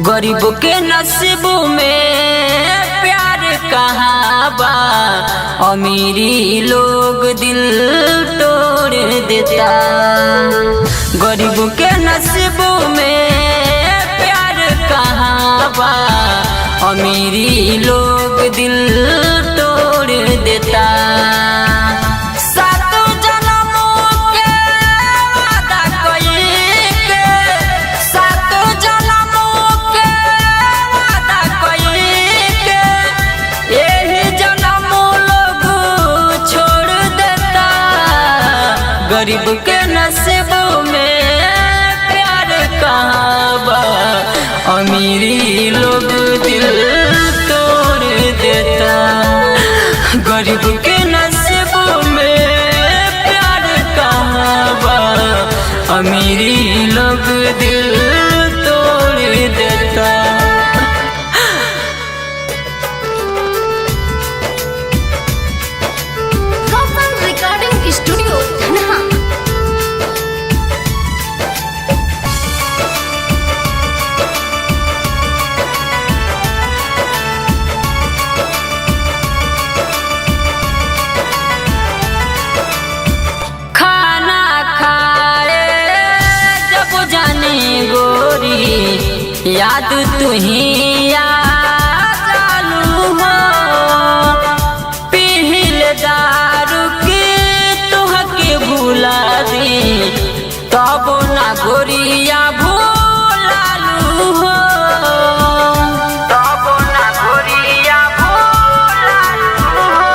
गरीब के नसीब में प्यार कहाँ बा, अमीरी लोग दिल तोड़ देता। गरीब के नसीब में प्यार कहाँ बा, अमीरी लोग दिल तोड़ देता। गरीब के नसीब में प्यार कहाँ बा, अमीरी लोग दिल तोड़ देता। गरीब के नसीब में प्यार कहाँ बा, अमीरी लोग दिल तोड़ देता। याद तुही चालू हो, पील दारू के तुहके भुला दी, तब ना गोरिया भुलालू हो, तब ना गोरिया भुलालू हो।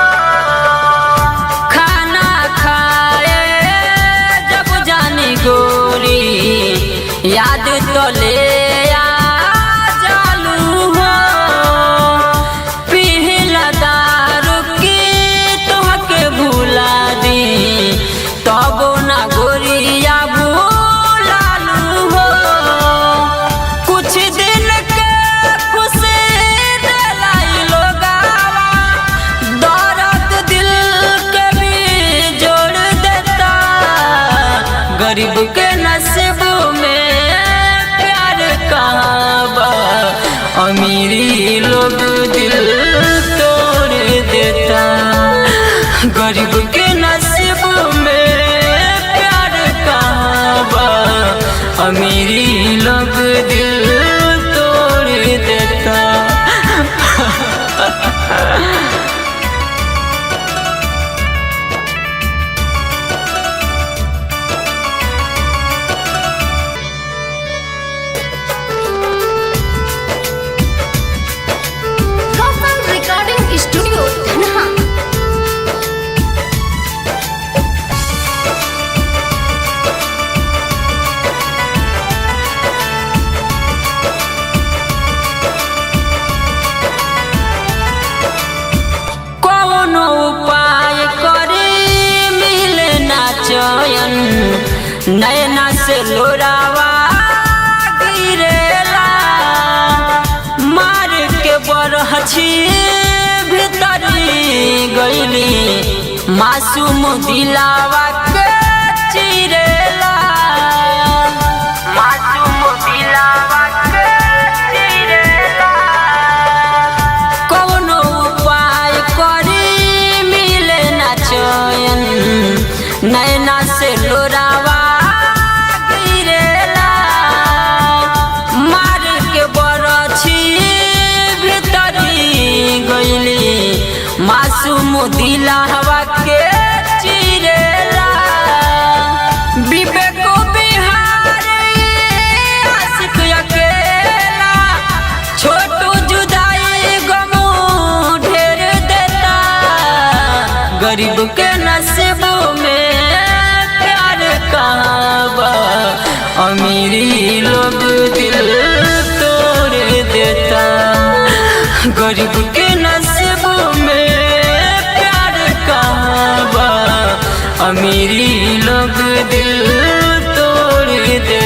खाना खाए जब जानी गोरी, याद तो ले गरीब के नसीब में प्यार कहाँ बा, अमीरी लोग दिल तोड़ देता। गरीब के नसीब में प्यार कहाँ बा, अमीरी लोग दिल तोड़ देता। नैना से लोरावा गिरेला, मार के बरहछी भीतरी गईली, मासूम दिलावा के चिरेला, मासूम दिलावा के चिरेला। कौनो उपाय करी मिले ना चैन, नैना से लोरावा मासूम दिलावा के चिरेला। विवेक बिहारी आशिक अकेला, छोटू जुदाई गमू ढेर देता। गरीब के नसीब में प्यार कहाँ बा, अमीरी लोग दिल तोड़ देता। गरीब के नसीब में प्यार कहाँ बा, अमीरी लोग दिल तोड़ देता।